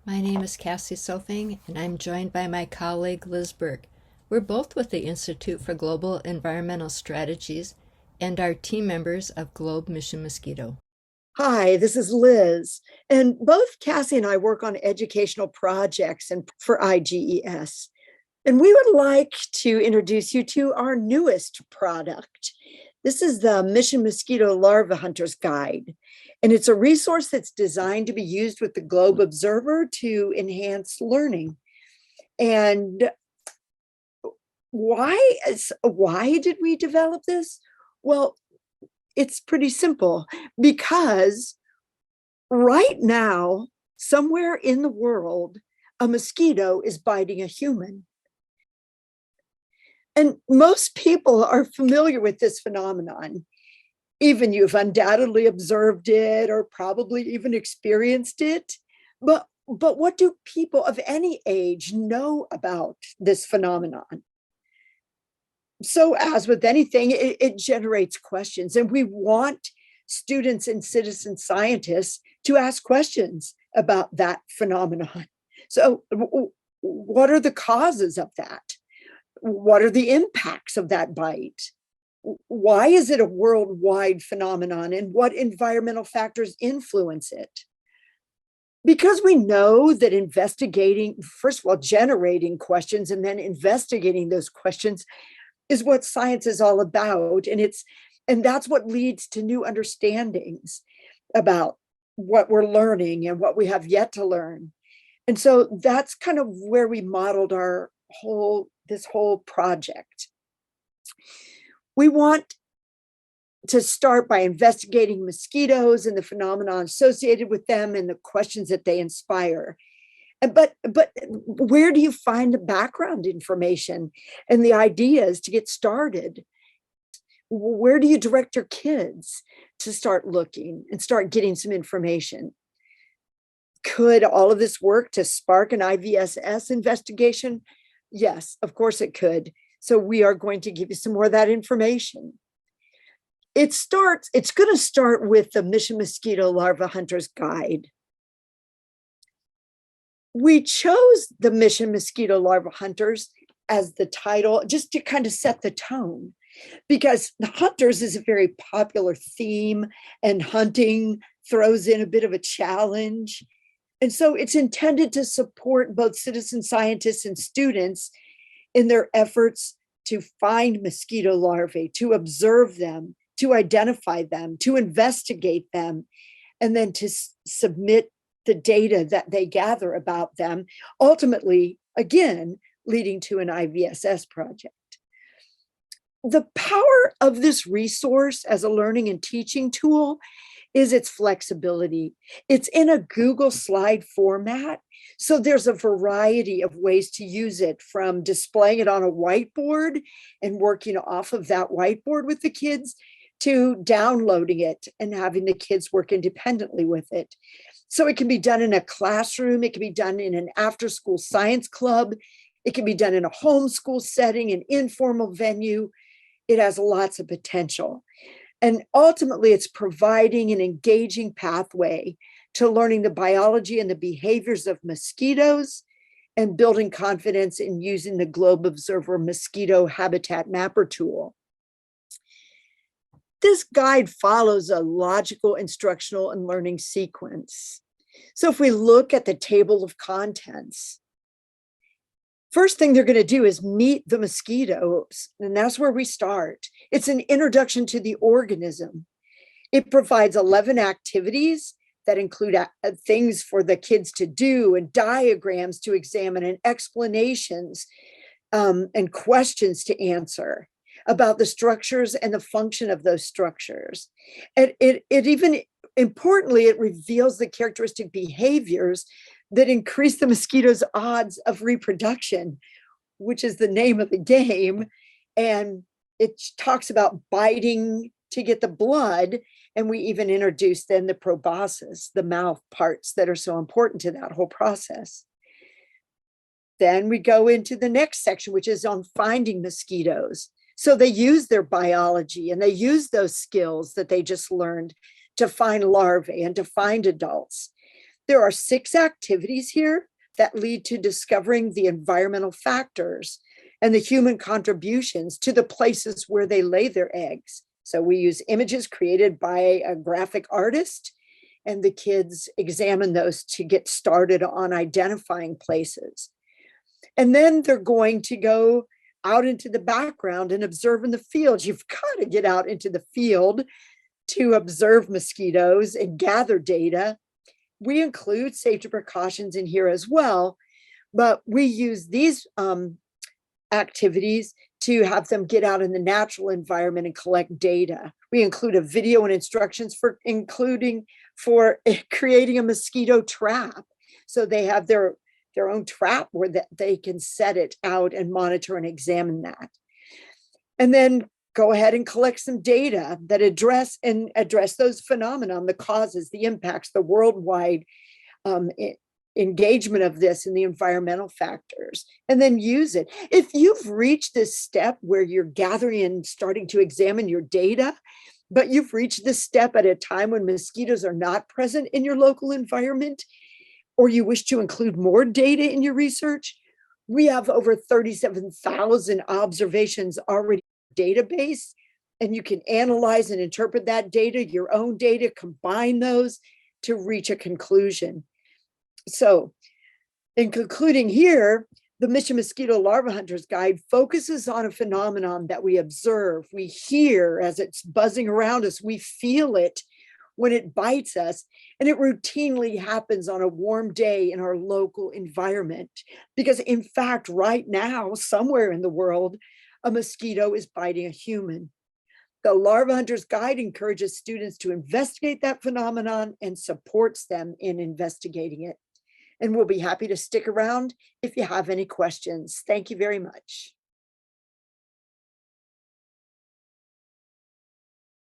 My name is Cassie Sofing, and I'm joined by my colleague Liz Burke. We're both with the Institute for Global Environmental Strategies and are team members of Globe Mission Mosquito. Hi, this is Liz, and both Cassie and I work on educational projects and for IGES. And we would like to introduce you to our newest product. This is the Mission Mosquito Larva Hunter's Guide, and it's a resource that's designed to be used with the Globe Observer to enhance learning. And why did we develop this? Well, it's pretty simple because right now, somewhere in the world, a mosquito is biting a human. And most people are familiar with this phenomenon. Even you've undoubtedly observed it or probably even experienced it. But what do people of any age know about this phenomenon? So as with anything, it generates questions, and we want students and citizen scientists to ask questions about that phenomenon. So what are the causes of that? What are the impacts of that bite? Why is it a worldwide phenomenon, and what environmental factors influence it? Because we know that investigating, first of all, generating questions and then investigating those questions is what science is all about. And that's what leads to new understandings about what we're learning and what we have yet to learn. And so that's kind of where we modeled this whole project. We want to start by investigating mosquitoes and the phenomena associated with them and the questions that they inspire. But where do you find the background information and the ideas to get started? Where do you direct your kids to start looking and start getting some information? Could all of this work to spark an IVSS investigation? Yes, of course it could. So we are going to give you some more of that information. It's going to start with the Mission Mosquito Larva Hunter's Guide. We chose the Mission Mosquito Larva Hunters as the title just to kind of set the tone, because the hunters is a very popular theme and hunting throws in a bit of a challenge. And so it's intended to support both citizen scientists and students in their efforts to find mosquito larvae, to observe them, to identify them, to investigate them, and then to submit the data that they gather about them, ultimately, again, leading to an IVSS project. The power of this resource as a learning and teaching tool is its flexibility. It's in a Google slide format, so there's a variety of ways to use it, from displaying it on a whiteboard and working off of that whiteboard with the kids, to downloading it and having the kids work independently with it. So it can be done in a classroom, it can be done in an after-school science club, it can be done in a homeschool setting, an informal venue. It has lots of potential. And ultimately, it's providing an engaging pathway to learning the biology and the behaviors of mosquitoes and building confidence in using the Globe Observer Mosquito Habitat Mapper tool. This guide follows a logical instructional and learning sequence. So if we look at the table of contents, first thing they're going to do is meet the mosquitoes, and that's where we start. It's an introduction to the organism. It provides 11 activities that include things for the kids to do, and diagrams to examine, and explanations and questions to answer about the structures and the function of those structures. And it even, importantly, it reveals the characteristic behaviors that increase the mosquito's odds of reproduction, which is the name of the game. And it talks about biting to get the blood. And we even introduce then the proboscis, the mouth parts that are so important to that whole process. Then we go into the next section, which is on finding mosquitoes. So they use their biology and they use those skills that they just learned to find larvae and to find adults. There are 6 activities here that lead to discovering the environmental factors and the human contributions to the places where they lay their eggs. So we use images created by a graphic artist, and the kids examine those to get started on identifying places. And then they're going to go out into the background and observe in the field. You've got to get out into the field to observe mosquitoes and gather data. We include safety precautions in here as well, but we use these activities to have them get out in the natural environment and collect data. We include a video and instructions for creating a mosquito trap. So they have their own trap where they can set it out and monitor and examine that. And then go ahead and collect some data that address those phenomena, the causes, the impacts, the worldwide engagement of this and the environmental factors, and then use it. If you've reached this step where you're gathering and starting to examine your data, but you've reached this step at a time when mosquitoes are not present in your local environment, or you wish to include more data in your research, we have over 37,000 observations already in the database, and you can analyze and interpret that data, your own data, combine those to reach a conclusion. So in concluding here, the Mission Mosquito Larva Hunters Guide focuses on a phenomenon that we observe, we hear as it's buzzing around us, we feel it when it bites us, and it routinely happens on a warm day in our local environment. Because in fact, right now, somewhere in the world, a mosquito is biting a human. The Larva Hunters Guide encourages students to investigate that phenomenon and supports them in investigating it. And we'll be happy to stick around if you have any questions. Thank you very much.